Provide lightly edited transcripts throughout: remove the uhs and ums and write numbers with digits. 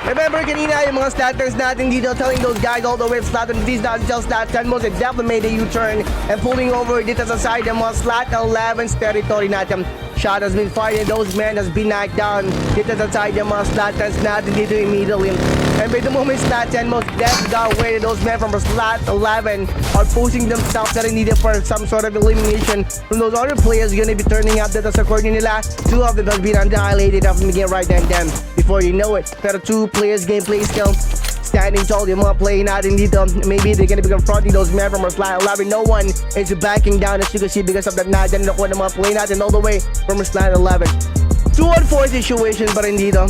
Remember kanina yung mga statters natin dito telling those guys all the way from slot 20, not until slot 10 most, it definitely made a U-turn and pulling over dito sa side ng mga slot 11's territory natin. Shot has been fired and those men has been knocked down dito sa side ng mga slot 10's natin dito immediately. And by the moment slot 10 most death got away, those men from slot 11 are pushing themselves that are needed for some sort of elimination from those other players gonna be turning up dito sa corner nila. Two of them has been annihilated after the game right then and then. Before you know it, pero two players gameplay skill standing tall, yung mga play natin dito. Maybe they're gonna be confronting those men from our slot 11. No one is backing down as you can see because of that natin nakuha ng mga play natin all the way from our slot 11. 2-on-4 situation pa rin dito.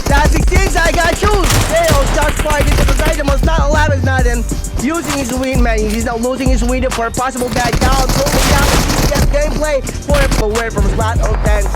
Classic things, I got shoes! Dale starts fighting to the side of my slot 11 natin. Using his win, man. He's now losing his win for a possible back down. Going down the gameplay for him away from slot 10.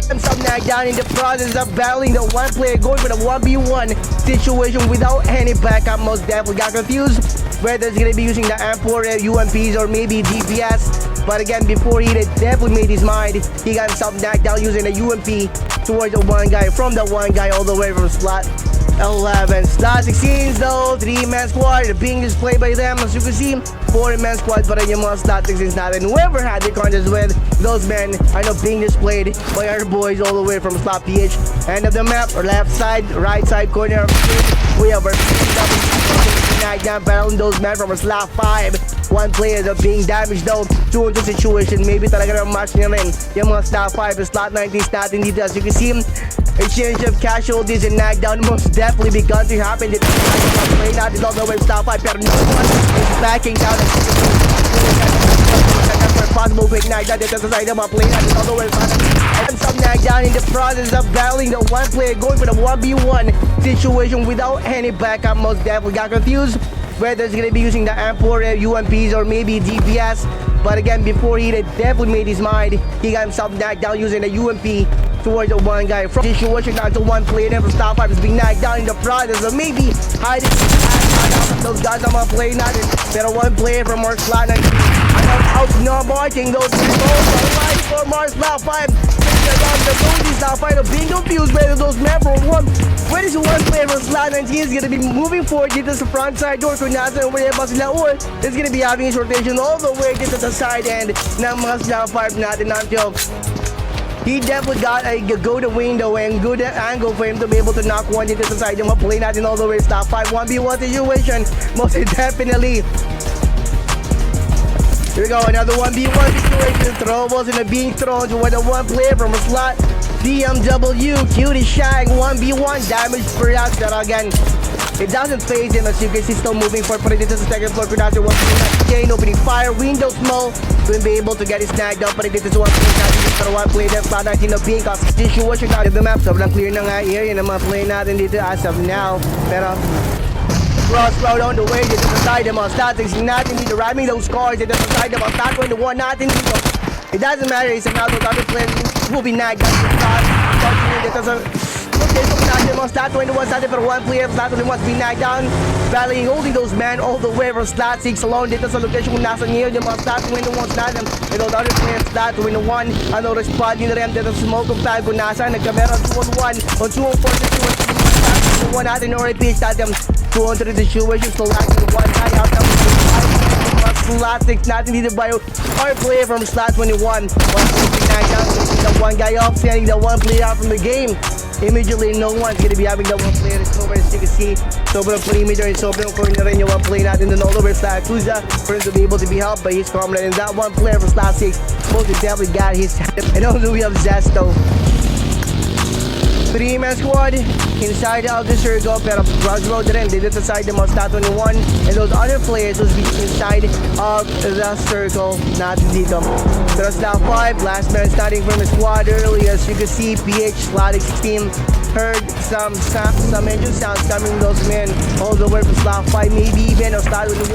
Himself knocked down in the process of battling the one player going for the 1v1 situation without any backup. Most definitely got confused whether it's gonna be using the M4 UMPs or maybe DPS. But again, before he definitely made his mind, he got himself knocked down using a UMP towards the one guy, from the one guy all the way from slot 11. Slot 16 though, 3-man squad being displayed by them. As you can see, 4-man squad pa rin yung mga slot 16 natin. Whoever had the contest with, those men are now being displayed by our boys all the way from slot PH. End of the map, or left side, right side corner of the screen, we have our knocked down battling those men from our slot 5. One player is being damaged though due to situation. Maybe talaga na match niya rin yung mga slot 5 and slot 19 natin dito. As you can see, exchange of casualties and knockdown most definitely begun to happen. Dito play natin all the way slot 5 pero no one is backing down. Possible quick knockdown dito sa side ng mga play natin all the way and some knockdown in the process of battling the one player going for the 1v1 situation without any backup. Most definitely got confused whether it's gonna be using the M4 UMPs or maybe DPS. But again, before he definitely made his mind, he got himself knocked down using the UMP towards the one guy. From situation down to one player, then from stop 5 is being knocked down in the process of maybe hiding those guys on my play natin. Pero one player from our slot 9 out no marking those goals right for Mars slot 5. The goalies now find a being confused whether those men from one. Where is one player from slot 19 is gonna be moving forward dito sa front side door kung nasa where ba sila, or is gonna be having his rotation all the way dito sa side end ng mga slot 5 natin. Untitled, he definitely got a go to window and good angle for him to be able to knock one dito sa side yung mga play natin all the way slot 5. 1v1 situation most definitely. Here we go, another 1v1 situation. Throwables and being thrown to the one player from a slot BMW. Cutie Shag 1v1 damage per out. Pero again, it doesn't phase him as you can see still moving forward. But it is the second floor. Kunasa one chain opening fire. Window small to be able to get it snagged up. But it is one player. Pero one player that's slot 19 of being cast. Situation out of the map. Sobrang clear na nga area na mga play natin dito as of now. Pero crossroad on the way dito sa side ng mga statics natin dito, ramming those cars dito sa side ng mga stat 21 natin dito. It doesn't matter, it's another other players will be nagged down dito sa location natin mga stat 21 natin, pero one player stat 21 be nagged down, battling holding those men all the way from slot 6 alone dito sa location kung nasa niyo yung mga stat 21 natin. And those other players stat 21 ano respond nyo na rin dito sa smoke of time kung nasa nagkamera 2-on-1 o 2-on-4 1 natin or repeat natin 200 situation, so lacking one guy out of slot 6 natin dito by our player from slot 21. The one guy off, sending the one player out from the game. Immediately, no one's gonna be having the one player. It's over as you can see. Sobrang perimeter and sobrang corner rin yung one play natin in all over slot AKUZA for him to be able to be helped by his comrade. And that one player from slot 6 most definitely got his hand. And also we have Zesto. 3-man squad inside of the circle, pero crossroad rin dito sa side ng mga stat 21 and those other players will be inside of the circle natin dito. Pero slot 5, last man starting from the squad early. As you can see, PH slot 16 heard some engine sounds coming from those men all the way from slot 5, maybe even or slot 21,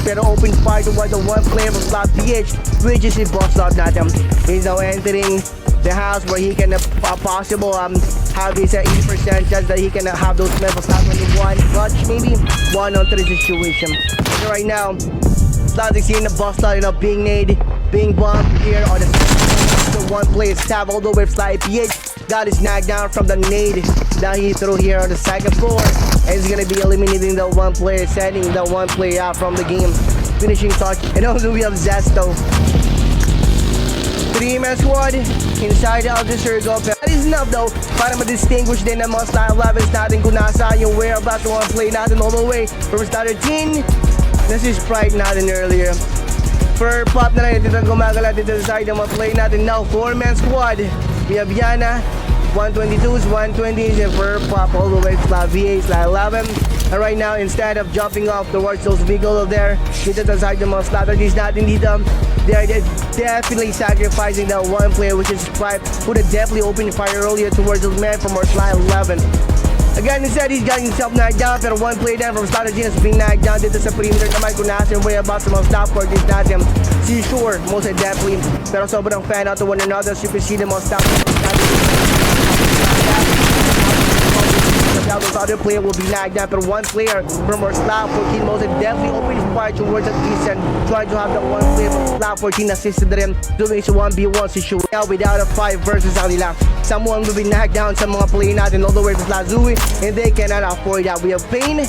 pero open fire toward the one player from slot PH, which is the boss slot natin. He's now entering the house where he can possible have his 80% chance that he can have those levels slot 21 clutch, maybe 1-on-3 situation. So right now, slot 16 the boss slot being made, being bombed here on the one player stab all the way slide PH. Got his knocked down from the nade that he threw here on the second floor. And he's gonna be eliminating the one player, sending the one player out from the game. Finishing touch. And also we have Zesto. 3-man squad inside of the circle. That is enough though para ma-distinguish din ng mga style 11s natin kung nasa yung whereabouts ng one play natin all the way from starter 10. This is Sprite natin earlier. For pop na lang dito gumagala dito sa side ng mga play natin now. 4-man squad. We have Yana, 122s, 120s, and for pop all the way to VA, slide 11. And right now, instead of jumping off towards those vehicles over there, dito sa side ng mga strategies natin dito, they are definitely sacrificing that one player, which is Sprite, who would have definitely opened fire earlier towards those men from our slide 11. Again, instead, he's got himself knocked down, pero one play down from starter Gene has been knocked down dito sa perimeter naman kung nasa yung whereabouts sa mga stop courts natin. See, sure, most definitely, pero sobrang fan out to one another, so you can see the mga stop courts those other player will be knocked down, but one player from our slot 14 most definitely open his fire towards the east and trying to have the one player from slot 14 assisted them doing a 1v1 situation now without a 5 versus nila. Someone will be knocked down sa mga player natin all the way to slot Zui, and they cannot afford that. We have Pain.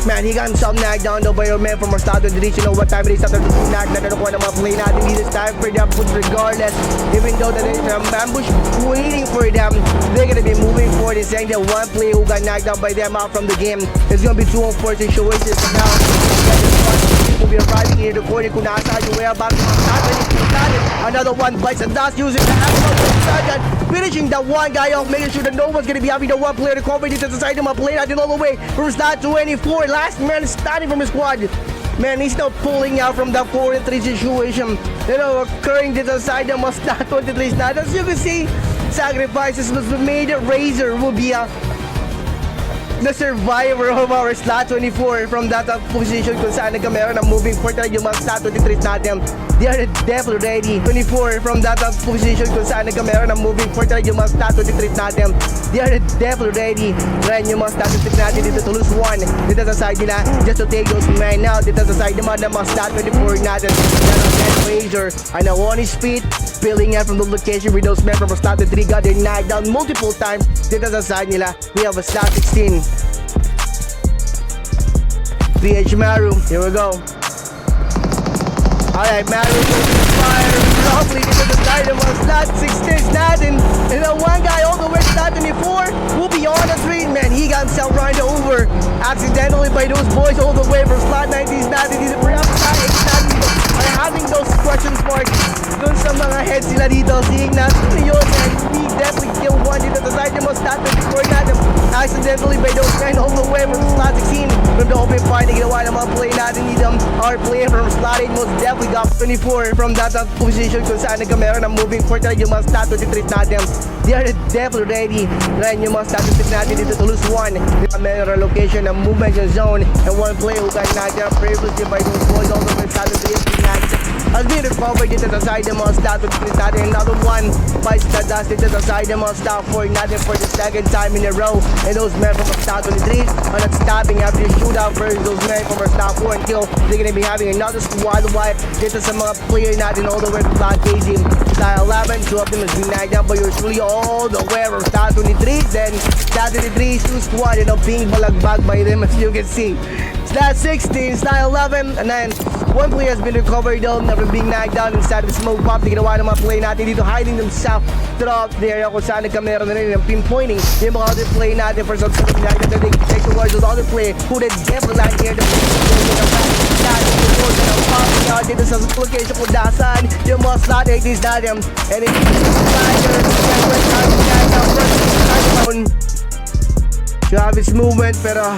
Man, he got himself knocked down though by your man from our starter direction. You know what time it is after the knock na nakuha ng mga play natin. This time for them, but regardless, even though that there's an ambush waiting for them, they're gonna be moving forward and saying that one player who got knocked down by them out from the game is gonna be 2-on-4 situation. Now, will be arriving here to the corner kung nasa yung whereabouts ng mga starter. Another one bites and does using the second, finishing that one guy off, making sure that no one's gonna be having the one player to cover this to the side of my play natin all the way from slot 24. Last man standing from his squad. Man, he's now pulling out from that 4-3 situation. You know, occurring to the side of my slot 23 now. As you can see, sacrifices was made. Razor will be the survivor of our slot 24 from that position kung saan nagkameron ng moving forward talaga yung mga slot 23 natin. They are definitely ready. 24 from that position kung saan nagkameron ng moving forward talaga yung mga slot 23 natin. They are definitely ready. Ngayon yung mga slot 23 natin dito to lose one. Dito sa side nila just to take those men out. Dito sa side naman ng mga slot 24 natin. Razor and now on his feet, spilling out from the location with those men from slot 3 got their knocked down multiple times. Dito sa side nila, we have a slot 16. VH Maru, here we go. Alright, Maru goes fire roughly into the side of our slot 16 natin. And then one guy all the way to slot 24 will be on the street, man. He got himself run over accidentally by those boys all the way from slot 19 natin. He's having those question marks dun sa mga heads sila dito. Seeing natin yun, man. He definitely killed one dito sa side ng mga slot 24 natin. Accidentally by those men all the way from slot 16. From the open fight na ginawa ng mga play natin dito. Our player from slot 8 most definitely got 24 from that position kung saan nagkameron ng moving forward talaga yung mga slot 23 natin. They are definitely ready. Ngayon yung mga slot 23 natin dito to lose one. Meron location ng movement yung zone and one player who got knocked down previously by those boys all the way slot 23 natin. Has been recovered dito sa side ng mga slot 23 natin. Another one bites the dust dito sa side ng mga slot 4 natin for the second time in a row. And those men from our slot 23 are not stopping after the shootout versus those men from our slot 4 until they're gonna be having another squad wipe dito sa mga player natin all the way from slot KZ. Slot 11, 2 of them has been knocked down but usually all the way from slot 23. Then slot 23 2 squad and being balagbag by them as you can see. Slot 16, slot 11, and then one player has been recovered though, never being knocked down inside of the smoke pop. Di ginawa ng mga play natin dito, hiding themselves throughout the area kung saan nagkamera na rin ng pinpointing yung mga other play natin for some sort of knocked down. They take towards those other play who did definitely land here. Popping out dito sa location kung dasan yung mga slot 80s natin. And it's to have its movement, pero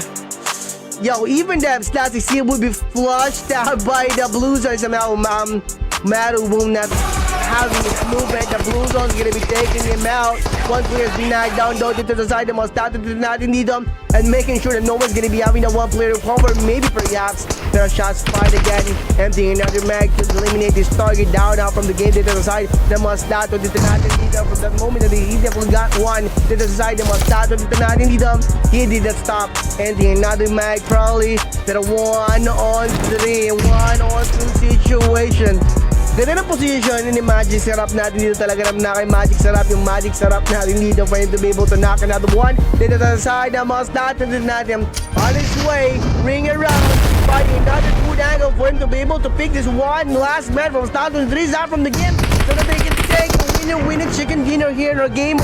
yo, even them slot 16 will be flushed out by the blue zone. Somehow, Maru will not having his movement. The blue zone is gonna be taking him out. One player has been knocked down though to the side of the slot natin dito. And making sure that no one's gonna be having that one player to cover. Maybe perhaps there are shots fired again. Emptying another mag to eliminate this target down now from the game to the side. The slot to the natin dito. From that moment that he definitely got one to the side. The slot to the natin dito. He did not stop. Emptying another mag probably. Pero 1-on-3, 1-on-2 situation. Ganda ng position ni Magic Sarap natin dito talaga na kay Magic Sarap. Yung Magic Sarap natin dito for him to be able to knock another one. Dito sa side na mga starter din natin. On his way, ring around. Finding another good angle for him to be able to pick this one last man from start to 3 out from the game. So that they can take a winner chicken dinner here in our game.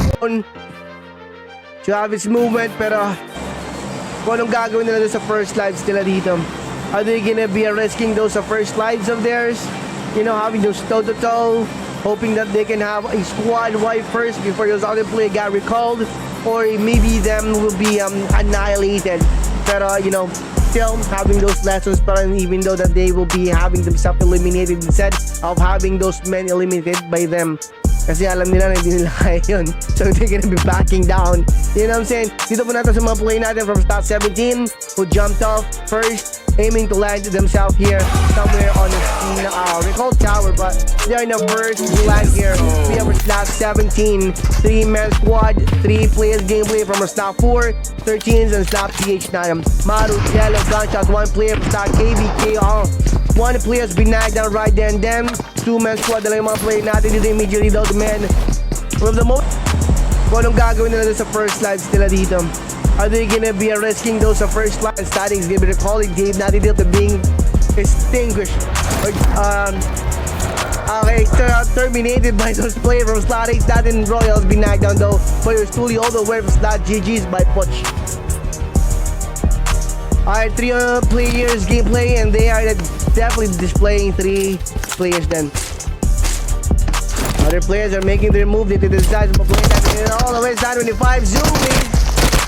To have his movement, pero kung anong gagawin nila sa first lives nila dito. Are they gonna be risking those first lives of theirs? You know, having those toe-to-toe, hoping that they can have a squad wipe first before those other players got recalled, or maybe them will be annihilated. Pero, you know, still having those lessons, but even though that they will be having themselves eliminated instead of having those men eliminated by them. Kasi alam nila na hindi nila kaya yun. So they're gonna be backing down. You know what I'm saying? Dito po natin sa mga play natin from start 17 who jumped off first, aiming to land themselves here somewhere on the recall tower, but they're in the first land here. We have our slot 17, 3-man squad, 3 players gameplay from our slot 4, 13s and slot PH9. Maru, Yellow, Gunshot, 1 player from slot KVK. 1 player's been knocked down right there and then 2-man squad na lang yung mga play natin dito immediately though the men from the most. Kung anong gagawin nila sa first lives nila dito. Are they gonna be risking those first line starting is gonna be the calling game natin dito being extinguished or terminated by those players from slot 8 natin. Royals been knocked down though. Players truly all the way from slot GG's by Poch. Alright, 3 players gameplay and they are definitely displaying 3 players then. Other players are making their move into the sides of the play that all the way down 25 zooming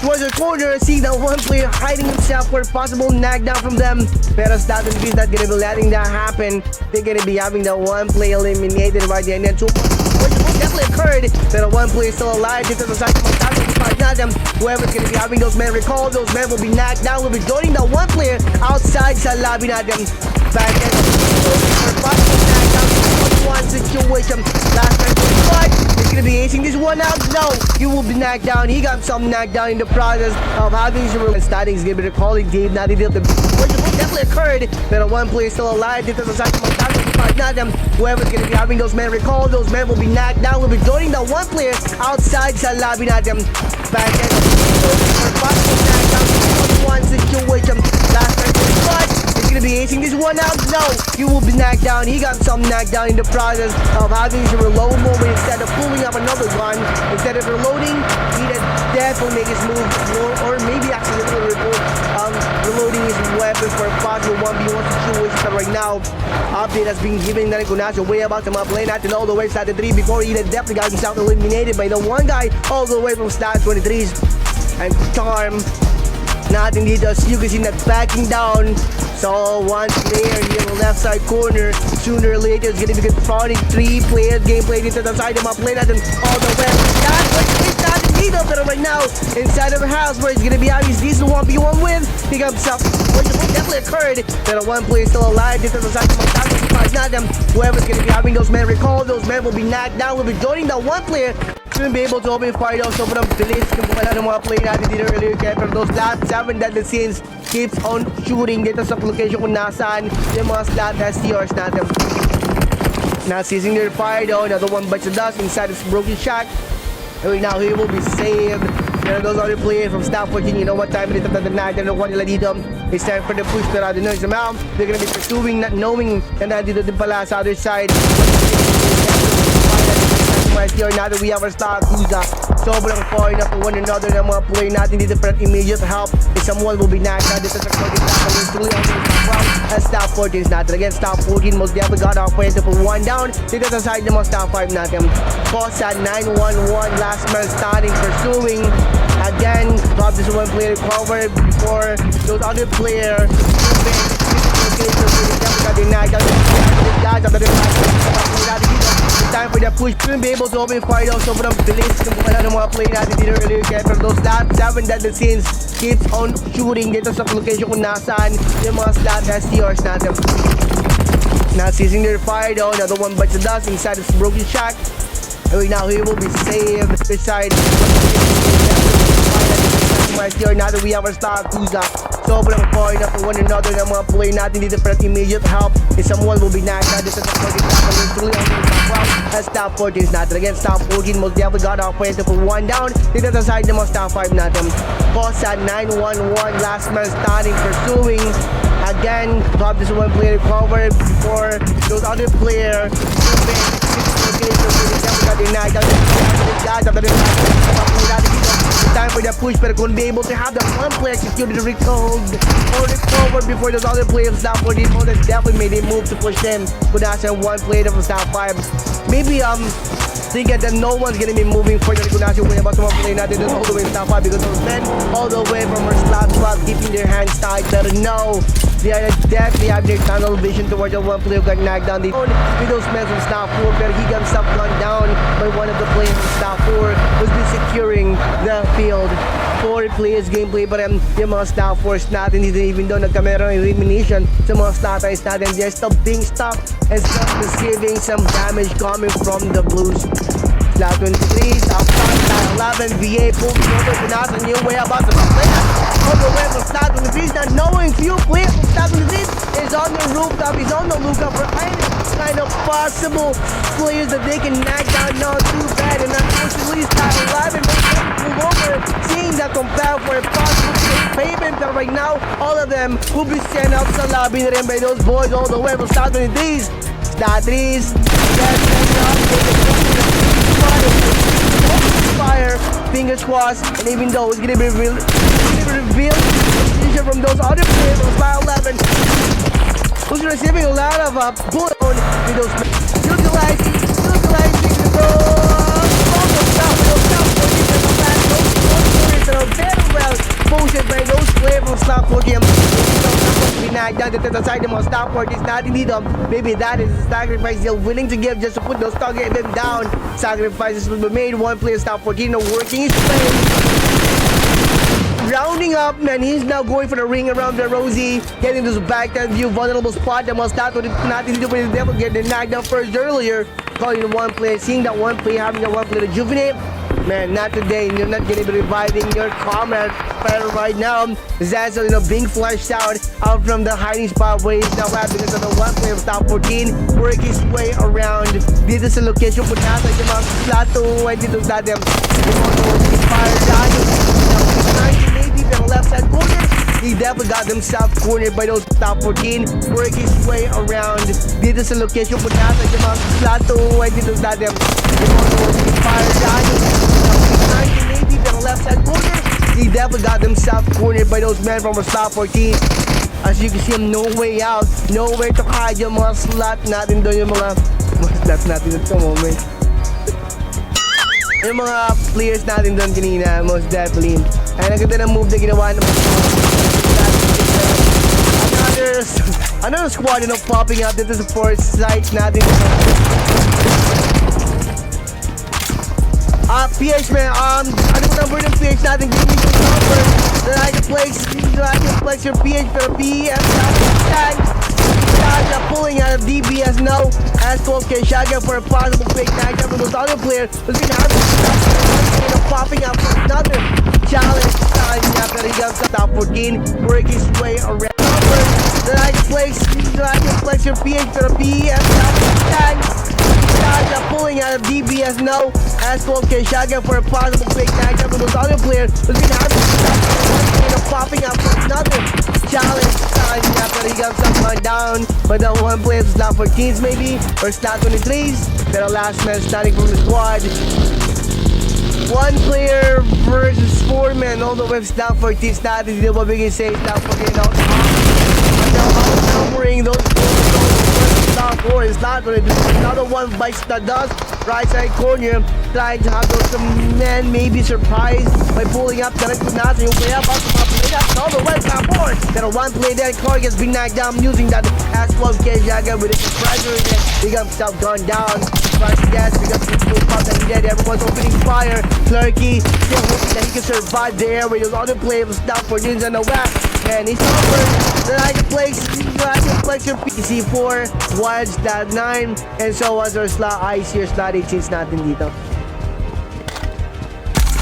towards the corner. See that 1 player hiding himself for possible knockdown from them. Pero Staten is not gonna be letting that happen. They're gonna be having that 1 player eliminated right there and then 2 which definitely occurred. Pero 1 player still alive. Dito sa side of the whoever's gonna be having those men recalled, those men will be knocked down. We'll be joining that 1 player outside sa lobby natin. Back end. One situation. Last time, but he's gonna be acing this one out. No, you will be knocked down. He got some knocked down in the process of having his starting. He's gonna be calling Dave. Now they deal the which definitely occurred. That 1 player still alive. Dito sa side of whoever's gonna be having those men recalled, those men will be knocked down. We'll be joining that 1 player outside sa lobby natin. Back end. One situation. Last time, but he's gonna be acing this one out. No, you will be knocked down. He got some knocked down in the process of having his reload moment instead of pulling up another one. Instead of reloading, he did definitely make his move, or maybe accidentally reloading his weapon for a possible 1v1 situation. Right now, update has been given na Kunasyo way about to play natin all the way to 3 before he definitely got himself eliminated by the 1 guy all the way from stats 23s and Charm. Natin dito as you can see not backing down. So 1 player here on the left side corner. Sooner or later it's gonna be confronting 3 players gameplay dito sa side ng mga play natin all the way. That's what it's not dito. Pero right now inside of the house where he's gonna be having his decent 1v1 with. He got himself which definitely occurred. Pero 1 player still alive dito sa side ng mga natin. Whoever's gonna be having those men recalled, those men will be knocked down. We'll be joining that 1 player to be able to open fire daw. Sobrang bilis yung pala ng mga play natin dito earlier. Kaya pero those last 7 deadlysins keeps on shooting dito sa location kung nasaan yung mga slot STRs natin. Now seizing their fire though. Another 1 bites the dust inside this broken shack. And right now he will be saved. And those other players from Staff 14, you know what time it is at the night. They're nakuha nila dito. It's time for the push. Pero I don't know somehow they're gonna be pursuing, not knowing na nandito din pala sa other side. Here now that we have our star AKUZA, sobrang far enough to one another ng mga play natin dito for immediate help. If someone will be knocked out, this is a target as Staff 14 is natin. Again, Staff 14 most definitely got our point to put 1 down. Dito sa side ng mga Staff 5 natin. Kosa 911, last man starting pursuing. Again, drop this 1 player cover before those other players. Time for the push to be able to open fire daw. Sobrang bilis yung pala ng mga play natin dito earlier. Kaya pero those last 7 deadlysins keeps on shooting dito sa location kung nasaan yung mga slot STRs natin. Now seizing their fire though. Another 1 bites the dust inside this broken shack. And right now he will be saved beside STR now that we have our star AKUZA. sobrang far enough for one another ng mga player natin dito, pero immediate help is someone will be knocked out. This is the target truly on the top. As top 14 is natin against top 14, most definitely got our point for one down. Dito sa side ng mga top 5 natin. Kosa 9-1-1, last man standing, pursuing. Again, drop this one player recover before those other player time for the push, pero couldn't be able to have the one player executed the recover before those other players down for the opponent. Definitely made a move to push them. But that's one player from top 5. Maybe thinking that no one's gonna be moving further. Kunasi way about someone playing natin all the way to top 5 because those men all the way from our slot keeping their hands tied. But no, they are definitely have their tunnel vision towards the one player who got knocked down. With those men from top 4, but he got himself gunned down by one of the players from top 4 who's been securing the field. 4 players gameplay, but yung mga slot 4s natin dito, even though nagkameron ng elimination sa mga slot eyes natin, they're still being stopped and still receiving some damage coming from the Blues. Slot 23, top 5, 11, VA pulls over to Nas, a new way about to play. All the way from slot 23, not knowing few players from slot 23 is on the rooftop, he's on the lookout for any kind of possible players that they can knock down. Not too bad, and unfortunately slot 11 pull over, seeing that compare for a possible payment. But right now, all of them will be sent out sa lobby na rin by those boys all the way from slot 23. Slot 3's fire, fingers crossed, and even though it's gonna be revealed from those other players from slot 11 who's receiving a lot of bullet with those utilizing the very well posted by those players from slot 40. Down to the side of my stop for this natin dito. Maybe that is the sacrifice they're willing to give just to put those target them down. Sacrifices will be made. One player stop 14 working his play. Rounding up, man, he's now going for the ring around the Rosie, getting this back that view vulnerable spot that must start with natin dito with the devil getting knocked down first earlier. Calling the one player, seeing that one player having the one player to rejuvenate. Man, not today. You're not gonna be reviving your comrade right now. Zazzle, being flushed out from the hiding spot where he's now at because of the one player of top 14 work his way around. Dito sa location po natin yung mga plato ay dito sa atin. Yung fire dahil 1980 from the left side corner. He definitely got himself cornered by those top 14. Work his way around. Dito sa location po natin yung mga plato ay dito sa atin. Yung fire dahil 1980 from the left side corner. He definitely got himself cornered by those men from our slot 14. As you can see him, no way out, nowhere to hide yung mga slot natin doon, yung mga slots natin at the moment. Yung mga players natin doon kanina, most definitely. Ay, naganda ng move na ginawa naman. Another squad popping up dito sa fourth site natin. PH man, ano po number ng PH natin? Give me the number that I can place your PH pero PF Shaga pulling out of DBS now as 𝐂𝐄𝐋 Shaga for a possible fake knockdown from those other players who's been popping up for another challenge. Pero he got top 14, work his way around number that I can place your PH pero PF Shaga pulling out of DBS now as 𝐂𝐄𝐋 Shaga for a possible fake knockdown from those other players who's been popping up for another challenge. Pero he got someone down by the one player from slot 14s maybe or slot 23s. Pero last man starting from the squad. One player versus 4 men all the way from slot 14s natin. Dito mabigay sa slot 14 out. Outnumbering those slot 4 is not going to do another one bites the dust. Right side corner, trying to have those men maybe surprised by pulling up the nasa yung play up out to play up all the way top 4. Pero one play there, Corey has been knocked down using that as 𝐂𝐄𝐋 Shaga with his pressure in it. He got himself gone down. First gas because he's moved up and dead. Everyone's opening fire. 𝐂𝐿 still hoping that he can survive there with those other players down for Dins on the west. And he's over. Then I can place your PC4, Wild slot 9, and so was our slot IC or slot 18s natin dito.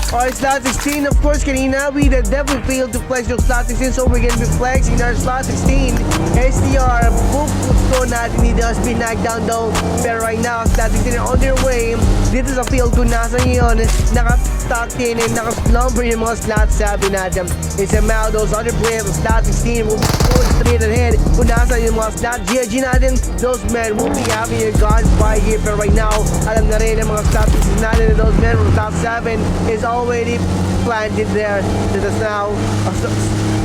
Alright, slot 16, of course, kanina we definitely failed to flex yung slot 16, so we're gonna be flexing our slot 16. SDR, book ko natin dito has been knocked down though. Pero right now, slot 16 are on their way. Dito sa field kung nasa ngayon, naka-tuck in and naka-slumber yung mga slot 7 natin. It's a mal, those other players of slot 16 will be going straight ahead. Kung nasa yung mga slot GG natin, those men will be having a gunfight here. Pero right now, alam na rin ang mga slot 16 natin and those men from slot 7 is already planted there. This is now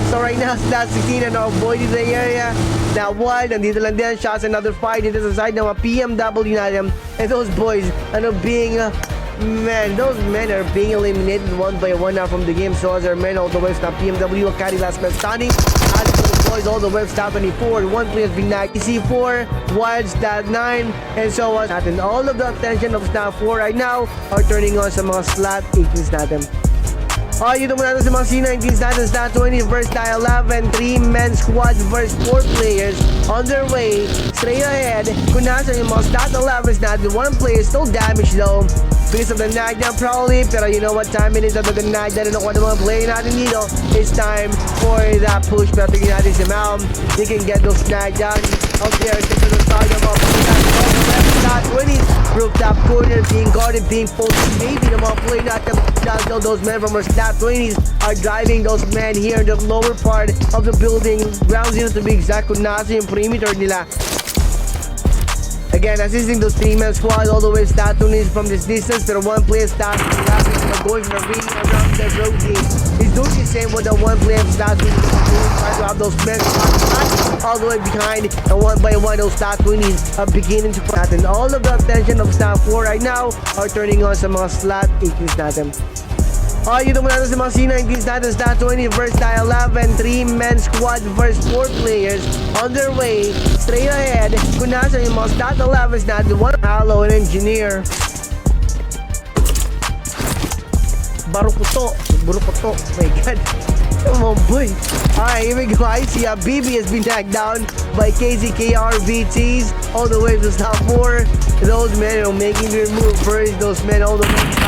so right now slot 16 and avoided the area. Now one, nandito lang din shots, another fight dito sa side ng mga PMW natin. And those boys being man, those men are being eliminated one by one now from the game. So as our men all the way stop PMW carry last man standing. Boys all the way stop 24. One player has been knocked. EC4, Wild stat 9, and so on. And all of the attention of stat 4 right now are turning on sa mga slot 18s natin. Dito muna natin sa mga C19s natin, stat 20 versus stat 11, 3-man squad versus 4 players on their way straight ahead. Kung nasa yung mga stat 11s natin, one player still damaged though. Because of the knockdown probably, pero you know what time it is after the knockdown and kung ano mga play natin dito, it's time for that push. Pero tingin natin si Malm, they can get those knockdown out there, stick to the side of up. Stat 20, rooftop corner, being guarded, being posted, maybe the mga play natin, until those men from our stat 20s are driving those men here in the lower part of the building, ground zero to be exact, kung nasa yung perimeter nila. Again, assisting those 3-man squad all the way stat 20s from this distance, pero one player stat going from the ring around the rotate. He's doing the same with the one player stat 20s, trying to have those men all the way behind, and one by one those stat 20s are beginning to put. And all of the attention of stat 4 right now are turning on sa mga slot 18s natin. Dito muna natin sa mga C19s natin, stat 20 versus stat 11, 3-man squad versus 4 players on their way straight ahead. Kung nasa yung mga stat 11s natin, one Halo and engineer. Barukuto, my god. Come on, boy. Alright, here we go. I see BB has been tagged down by 𝐂𝐄𝐋𝐄𝐓𝐈𝐀𝐋 all the way to stop 4. Those men are making their move first. Those men all the way to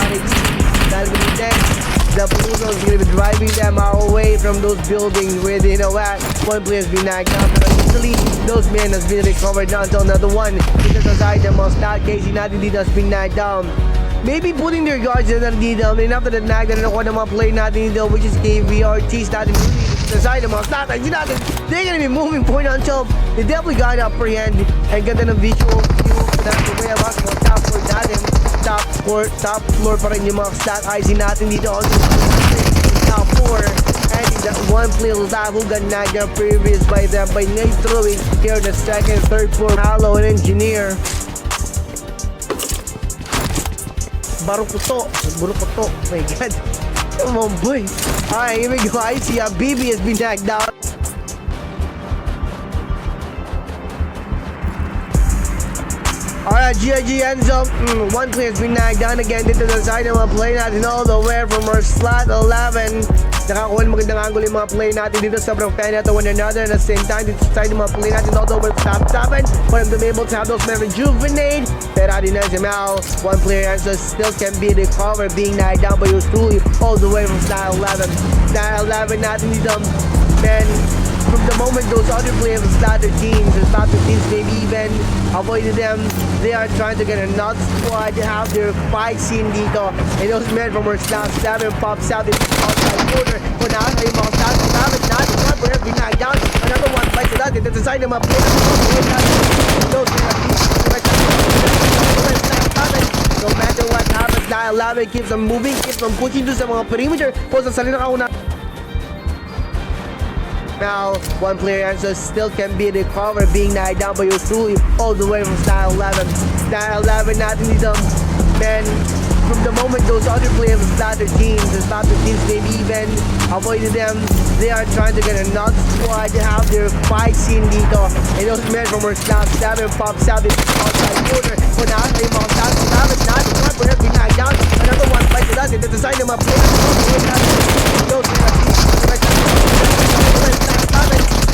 that's gonna be next. The Blues is gonna be driving them away from those buildings where they know at. One player has been knocked down, but easily those men has been recovered now until another one. Because aside the most stat Casey natin dito has been knocked down. Maybe putting their guards in dito, and after the knock na nakuha ng mga play natin dito, which is KVRTs natin aside the mga stat natin, they're gonna be moving point until they definitely got upper hand and ganda ng visual view. That's the way about mga top floor natin. Top floor pa rin yung mga stat IC natin dito on top 4. And that one player who got knocked down previous by them by Nate throwing here the second, third floor. Halo and engineer. Barukuto, my god. Come on, boy. Alright, here we go. I see BB has been tagged down. Alright, GG ends up. One player has been knocked down again dito sa side ng mga play natin all the way from our slot 11. Nakakuha ng magandang angle yung mga play natin dito. Sobrang fan natin one another. And at the same time, dito sa side ng mga play natin all the way from top 7. For them to be able to have those men rejuvenate. Pero di na si Mal. One player answer still can be recovered, being knocked down by Usuli all the way from slot 11. Slot 11 natin dito. Man, from the moment those other players of slot 13s and slot 15s maybe even avoided them, they are trying to get another squad to have their fight scene dito. And those men from our slot 7 pops out in the outside corner. Kung nasa yung mga slot 11 natin, one player being knocked down. Another one fight to that. It's the side of my player. No matter what happens, na 11 keeps on moving, keeps on pushing to sa mga perimeter. Kung sa salina kauna. Now, one player answer still can be recovered, being knocked down by Usuli all the way from style 11. Style 11 natin dito. Man, from the moment those other players of slot 13s and slot 15s maybe even avoided them, they are trying to get another squad to have their fight scene dito. And those men from our slot 7 pops out in the outside corner. Kung nasa yung mga slot 11 natin, one player being knocked down. Another one fight to that. It's the side of my player.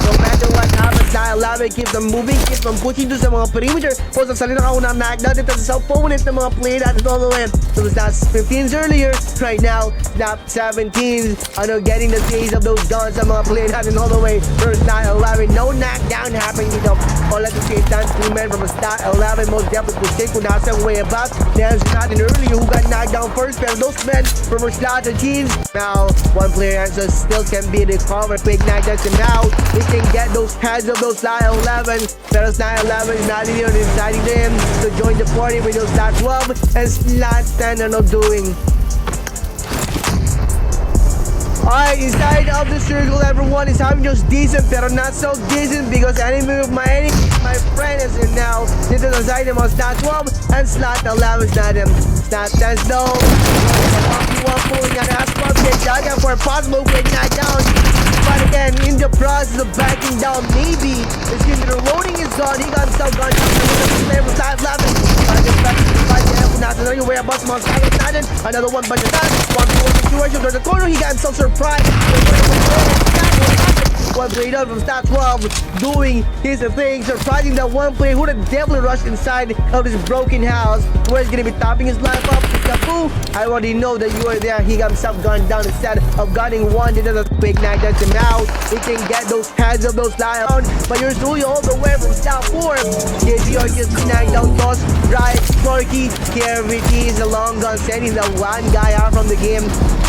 No matter what happens, na 11 keeps them moving, keeps them pushing to sa mga perimeter. Po sa salita ka unang knockdown dito sa opponent ng mga player natin all the way. So it was not 15s earlier. Right now, snap 17s. Getting the taste of those guns sa mga player natin all the way. First not 11. No knockdown happening dito. All at the same time, 2 men from a stat 11. Most definitely will take kung nasa way about. There's natin earlier who got knocked down first. Pero those men from a stat 13s. Now, one player answer still can be recovered. Quick knockdowns and now we can get those heads of those stat 11. Pero stat 11 is not even deciding to him to join the party with those stat 12 and stat 10 are not doing. Alright, inside of the circle, everyone is having just decent, pero not so decent because my friend is in now. This is inside him on stat 12 and slot 11 is not him. Stat 10 though. One pulling out Asphalt, get dug for a possible quick knockdown. But again, in the process of backing down, maybe it's in the loading is gone. He got himself gone down from the stat 11. Another one bunch of that. One situation to the corner. He got himself surprised. One played out from stat 12 doing his thing, surprising that one player who would have definitely rushed inside of this broken house where he's gonna be topping his life up. Kapu, I already know that you are there. He got himself gunned down instead of gunning one. Did a quick knockdown to him out. He can get those heads of those lions, but you're still all the way from stat 4. KZR just knocked down toss. Right, 𝐂𝐄𝐋 𝐒𝐄𝐓𝐈 is a long gun, sending the one guy out from the game.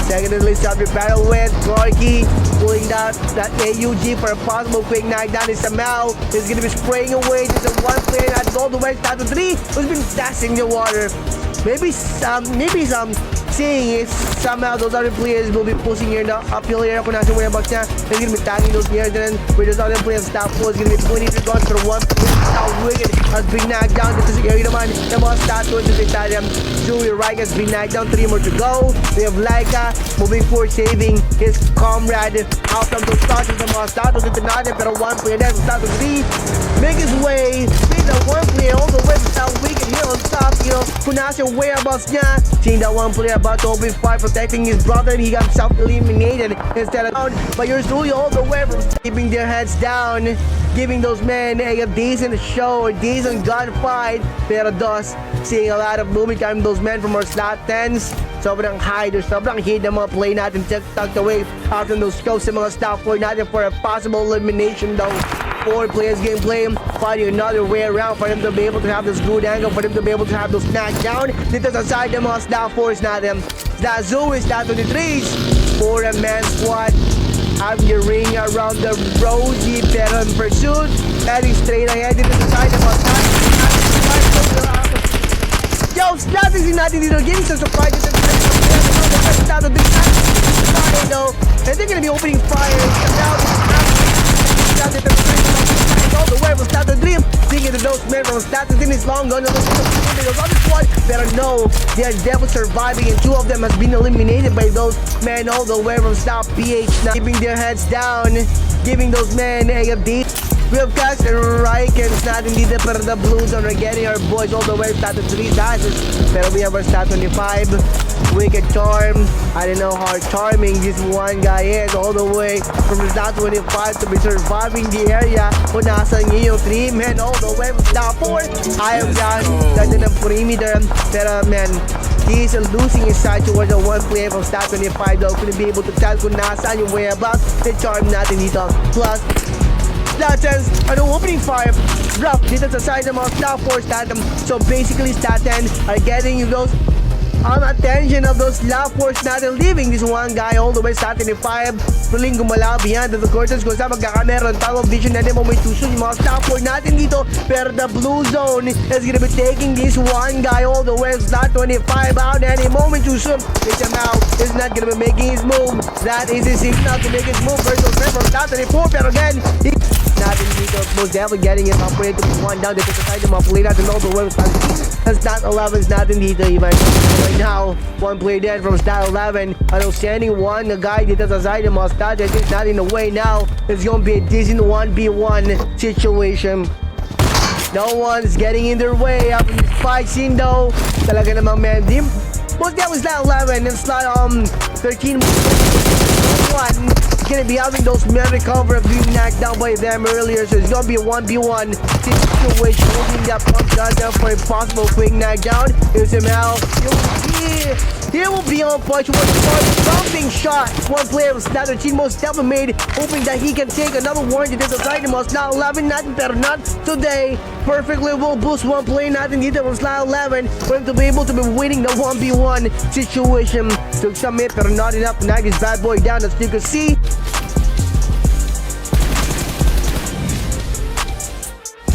Secondly, start to battle with 𝐂𝐄𝐋 pulling that AUG for a possible quick knockdown. Is somehow is gonna be spraying away. Just a one player that's all the way down to 3 who's been dashing the water. Maybe some seeing is somehow those other players will be pushing here the uphill area kung nasa whereabouts niya. They're gonna be tagging those players, and then with those other players stop is gonna be 23 guns for one. How wicked has been knocked down. Dito sa area naman ng mga statues sa stadium. Julie Reich has been knocked down. 3 more to go. We have Laika moving forward, saving his comrade out from those statues ng mga statues dito natin. Pero one player there from statue 3 make his way with the one player all the way to South Wicked here on top. Kung nasa whereabouts niya. Seeing that one player about to open fire, protecting his brother, he got himself eliminated instead of down. But you're still all the way from keeping their heads down, giving those men a decent show, a decent gunfight. Pero thus, seeing a lot of movement coming those men from our slot 10s. Sobrang high, there's sobrang hit ng mga play natin tucked away out from those scopes sa mga stop 4 natin for a possible elimination though. 4 players gameplay, finding another way around for them to be able to have this good angle, for them to be able to have those knockdown. Dito sa side ng mga snap 4s natin. That ZUISUDRA, that 23s for a man squad. Having the ring around the road, pero in pursuit, heading straight ahead dito sa side ng mga snap. Yo, strategy natin dito, getting some surprise dito sa and they're gonna be opening fire now. All the way from Status Dream, seeing it to those men from Status in his long gun. Those other squad, but no, they are definitely surviving, and 2 of them has been eliminated by those men all the way from Stop PH. Now keeping their heads down, giving those men a beat. We have Cax and Raikens natin dito para the Blue Zone are getting our boys all the way from Status 3 dashes. Pero we have our Stat 25. Wicked Charm. I don't know how charming this one guy is all the way from Stat 25 to be surviving the area. Kung nasan niyo yung 3 men all the way from Stat 4. I have got ganda ng perimeter. Pero man, he is losing his side towards the one player from Stat 25 though. Couldn't be able to tell kung nasan yung whereabouts. The charm natin dito. Plus, Stat 10 are the opening fire rough dito sa side ng mga Stat 4 Statum. So basically Stat 10 are getting those attention of those Stat 4s natin, leaving this one guy all the way Stat 25 piling gumalaw behind the curtains kung saan magkakameron tawag vision na din mo may tusun yung mga Stat 4 natin dito. Pero the Blue Zone is gonna be taking this one guy all the way Stat 25 out any moment too soon. Somehow is not gonna be making his move. That is his signal to make his move versus from Stat 24. Pero again, natin dito, most definitely getting it operated to 1 down dito sa side ng mga play natin all the way with Stat 11s natin dito even right now, 1 play dead from Stat 11, standing 1 na guy dito sa side ng mga Stat, it's not in the way now. It's gonna be a decent 1v1 situation. No one's getting in their way after this fight scene though. Talaga namang man, most definitely Stat 11 and Stat 13 1 gonna be having those men recover of being knocked down by them earlier. So it's gonna be a 1v1 situation, holding that pump gun down for a possible quick knockdown. Here's him out. He will be on punch with a jumping shot. One player was Slatter Team most definitely made, hoping that he can take another warning to the side of us. Now 11 natin, pero not today. Perfectly will boost one play natin dito from slot 11 for him to be able to be winning the 1v1 situation. Took some hit, pero not enough to knock this bad boy down, as you can see.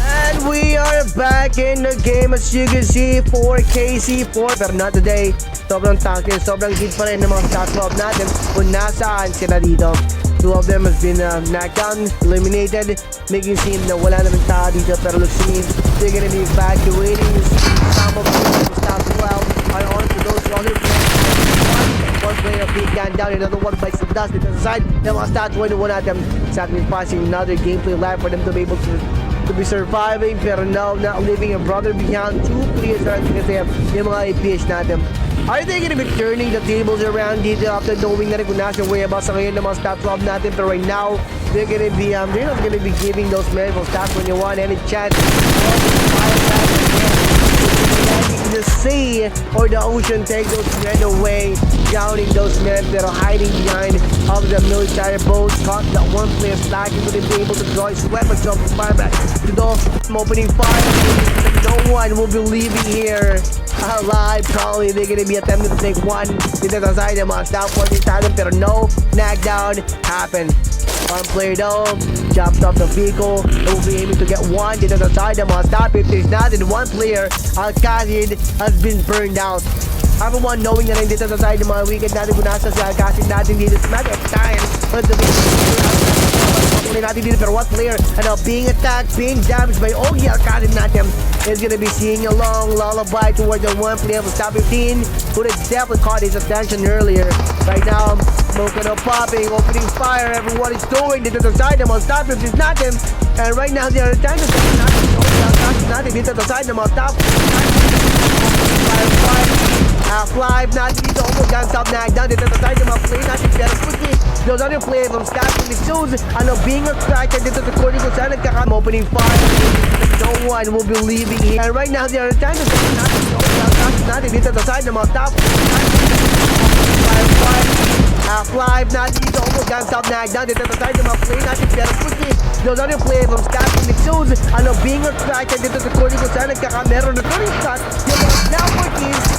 And we are back in the game, as you can see, for KC4, pero not today. Sobrang tanky, sobrang hit pa rin ng mga stat 12 natin kung nasaan sila dito. Two of them has been knocked down, eliminated, making seem na wala naman tao dito, pero looks seems they're gonna be evacuating some of the stat 12 are on to those other players. One player being gunned down, another one bites the dust into the side. Then mga stat 21 at them sacrificing another gameplay life for them to be able to be surviving, pero now not leaving a brother behind. Two players are kasi yung mga APH natin. Are they gonna be turning the tables around dito after knowing na rin kung nasa whereabouts sa ngayon ng mga stat 12 natin? Pero right now, they're not gonna be giving those men from stat 21 any chance the sea or the ocean take those men away, drowning those men that are hiding behind of the military boats. Caught that one player slacking, but they'll be able to draw his weapon, jump fire back to the opening fire. No one will be leaving here alive. Probably they're gonna be attempting to take one dito sa side ng mga stat 14 talent, pero no knockdown happened. One player though jumped off the vehicle and will be aiming to get one dito sa side ng mga stat 15 natin. One player, Al-Qazid, has been burned out. Everyone knowing na rin dito sa side ng mga wicked natin kung nasa si Al-Qazid natin dito. It's a matter of time. Natin dito, pero one player being attacked, being damaged by Ogi Al-Qazid natin is gonna be seeing a long lullaby towards the one player of top 15 who had definitely caught his attention earlier. Right now, smoking up, popping, opening fire. Everyone is doing dito sa side ng mga top 15 natin, and right now they are trying to take natin dito sa side ng mga top 15. Half-life natin dito, almost gun stop knockdown dito sa side ng mga play natin, pero quickly those other players from Scotland shoes being attracted dito sa corner kung saan nagkakam opening fire. No one will be leaving here, and right now they are trying to take natin dito sa side ng mga top Half-life natin dito, almost gun stop knockdown dito sa side ng mga play natin, pero quickly those other players from Scotland shoes being attracted dito sa corner kung saan nagkakamero na turning shot yung mga now 14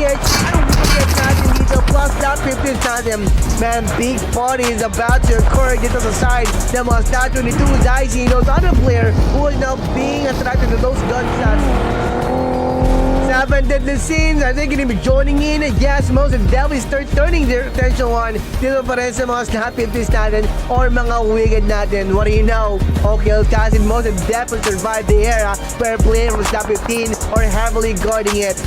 anong wicket natin dito, plus that 15 natin. Man, big party is about to occur dito sa side ng mga stat 22 dicing those other player who is now being attracted to those gunshots. Sevendeadlysins, are they going to be joining in? Yes, most of them will start turning their attention on dito pa rin sa mga snap 50s natin or mga wicked natin. What do you know? Okay, Al-Qazid most of them will survive the era where playing from snap 15 or heavily guarding it.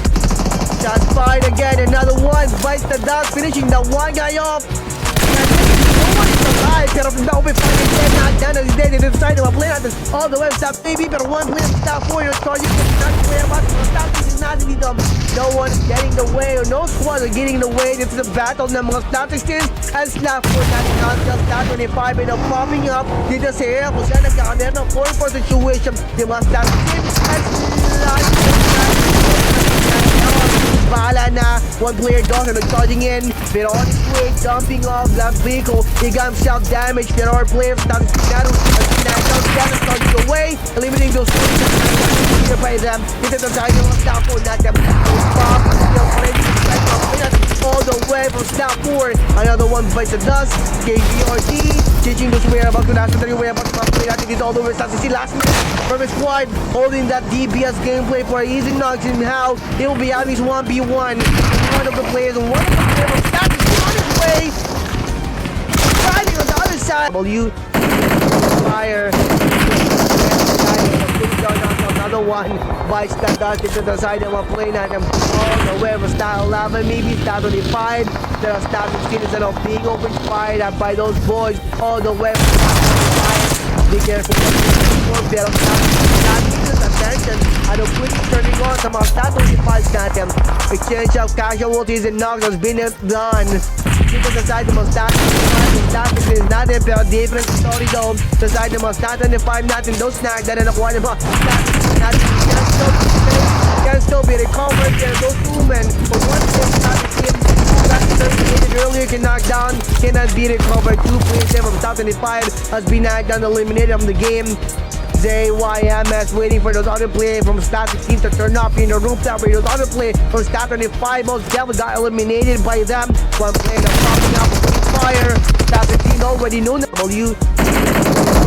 Shots fired again, another one bites the dust, finishing the one guy off. No one is alive, pero from the open fire, he's dead, not done, as he's dead. They decided to play natin all the way stop baby, pero one player stop 4, you're charging not clear about the stop, this is not dito. No one is getting the way, or no squad are getting the way. This is a battle ng mga statistics and slap 4 natin until start 25 and popping up dito sa area kung saan nagkakaroon ng 4-4 situation. Yung mga statistics and slap bahala na. One player does and charging in, pero on his way, jumping off that vehicle, he got himself damaged. Pero our player started to charging away, eliminating those players by them. Dito sa side ng stop 4 natin. Pop, all the way from stop 4. Another one bites the dust. KGRT, changing those whereabouts to nasa the whereabouts mga play natin dito all the way. Si last minute from his squad, holding that DBS gameplay for easy knocks him how he will be having his 1v1. One of the players on stop is on his way. Riding on the other side. W fire. Another one bites the dust into the side of a play natin all the way from style 11, maybe style 25. There are style 16 instead of being open fired by those boys all the way from style 25. Be careful. Pero attention, quickly turning on sa mga style 25 natin. Exchange of casualties and knocks has been done. dito sa side ng mga statistics natin, pero different story though sa side ng mga stat 25 natin. Those snag na nakuha ng mga statistics natin can still be recovered. There those two men for one team team that terminated earlier can knock down, cannot be recovered. 2 players there from top 25 has been knocked down, eliminated from the game. ZYMS waiting for those other players from Stat 16 to turn up in the roof tower. Those other players from Stat 25 most definitely got eliminated by them. One player that's popping up with fire. Stat 15 already know W.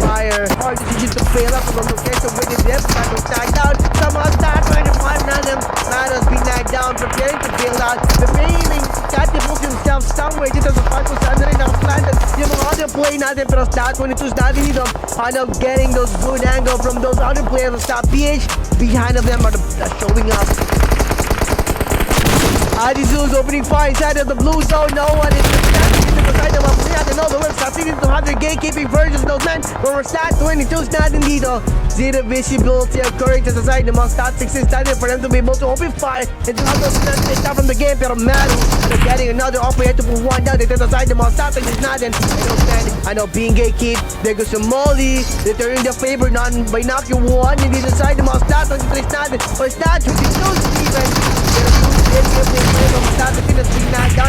Fire. Hard decision to fail up from the location with the dip. Stat was knocked down. Somehow Stat 25 now them. Man has been knocked down, preparing to bail out. The failing. Stat devotes himself somewhere. Dito sa 5% na rin nakaplanted. Yung mga other play natin pero Stat 22 natin dito. End up getting those good angle from those other players of Stop PH. Behind of them are showing up. Adizu's opening fire inside of the blue zone. No one is standing to the side of a player. They know the web stop seeking to have their gatekeeping versions of those men. But we're Stat 22's natin dito. Zero visibility occurring to the side ng mga Stat 16 standing for them to be able to open fire and to have those stats take down from the game. Pero man, they're getting another operator to pull one down. They take the side ng mga Stat 16 natin. I know being gatekeep. There goes some Molly. They're turning their favor by knocking one. And the side ng mga Stat 23 natin. For Stat 22's even.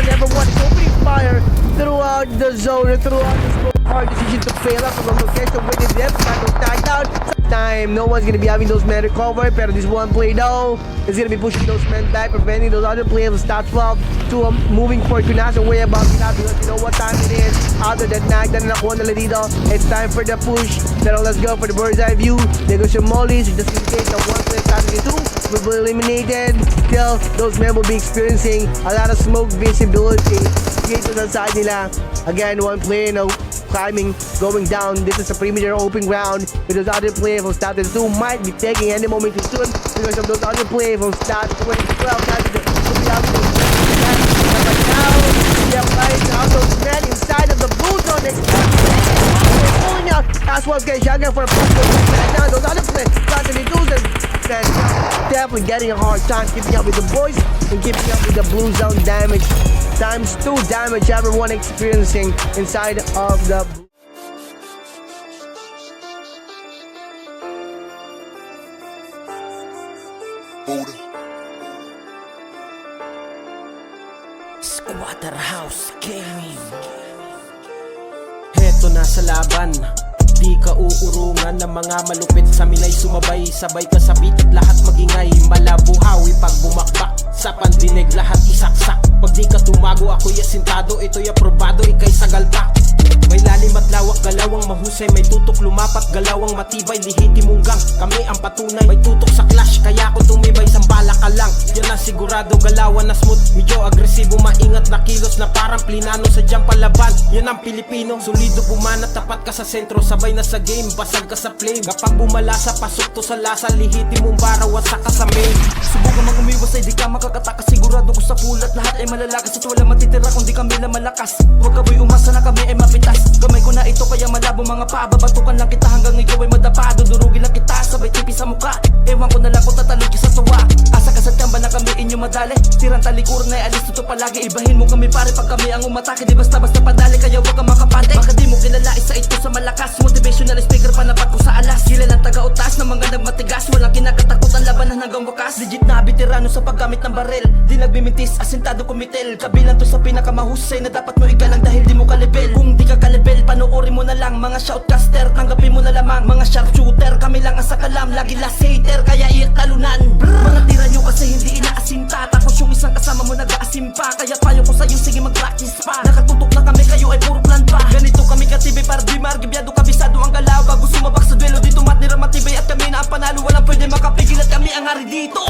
Everyone is opening fire throughout the zone and throughout the smoke. Hard decision to fail up from the location with the depth. Knocked down. Time, no one's gonna be having those men recovered. Pero this one play though is gonna be pushing those men back, preventing those other players of Stat 12 to moving forward. Kunasa way about that because you know what time it is. After that knock na nakuha nila dito, it's time for the push. Pero let's go for the bird's eye view. There goes your mollies. Just in case the one player started to will be eliminated. Still, those men will be experiencing a lot of smoke visibility. Dito sa side nila. Again, one player now climbing, going down. This is a perimeter open ground. With those other players from Stat 2 might be taking any moment too soon because of those other players from Stat 12. They're fighting out those men inside of the blue zone. They're pulling out. That's what's getting shot for a push. Now those other players, Stat 22 and definitely getting a hard time keeping up with the boys and keeping up with the blue zone damage. Times 2 damage everyone experiencing inside of the Squatter House Gaming. Heto na sa laban, di ka uurungan ng mga malupit sa minay sumabay. Sabay ka sa beat at lahat magingay. Malabuhawi pag bumakbak, sa pandinig lahat isaksak. Pag di ka tumago ako'y asintado, ito'y aprobado, ika'y sagalpak. May lalim at lawak, galawang mahusay. May tutok lumapat, galawang matibay. Lihiti munggang, kami ang patunay. May tutok sa clash, kaya ako tumibay. Sambala ka lang, yan na sigurado. Galawan na smooth, medyo agresibo. Maingat na kilos na parang plinano. Sadyang palaban, yan ang Pilipino. Solido pumanat, tapat ka sa sentro. Sabay na sa game, basag ka sa flame. Kapag bumalasa, pasok to sa lasa. Lihiti mong baraw, wasak ka sa main. Subukan mang umiwas ay di ka makakataka. Sigurado ko sa pulat, lahat ay malalakas. At wala matitira kung di kami lang malakas. Huwag ka boy umasa na kami ay mapitas. Gamay ko na ito kaya malabo mga paa. Babatukan lang kita hanggang ikaw ay madapa. Dudurugin lang kita sabay tipi sa muka. Ewan ko na lang kung tatalog ka sa tuwa. Asa ka sa tiyamba na kami inyo madali. Tirang talikuran ay alis ito palagi. Ibahin mo kami pare pag kami ang umatake. Di basta-basta padali kaya huwag ka makapate. Baka di mo kilala isa ito sa malakas. Motivational speaker panapat ko sa alas. Kilalang taga-utas na mga nagmatigas. Walang kinakatakutan labanan hanggang wakas. Legit na veterano sa paggamit ng barel. Di nagbimintis asintado kumitel. Kabilang to sa pinakamahusay na dapat mo igalang dahil di mo kalibel. Kung di ka kalibel panoorin mo na lang mga shoutcaster. Tanggapin mo na lamang mga sharpshooter. Kami lang ang sakalam lagi last hater kaya iyak talunan. Mga tira nyo kasi hindi inaasinta. Tapos yung isang kasama mo nag-aasim pa. Kaya payo ko sa'yo sige mag-practice pa. Nakatutok na kami kayo ay puro plan pa. Ganito kami katibi para di margibyado. Kabisado ang galaw bago sumabak sa duelo. Dito matnira matibay at kami na ang panalo. Walang pwede makapigil at kami ang hari dito.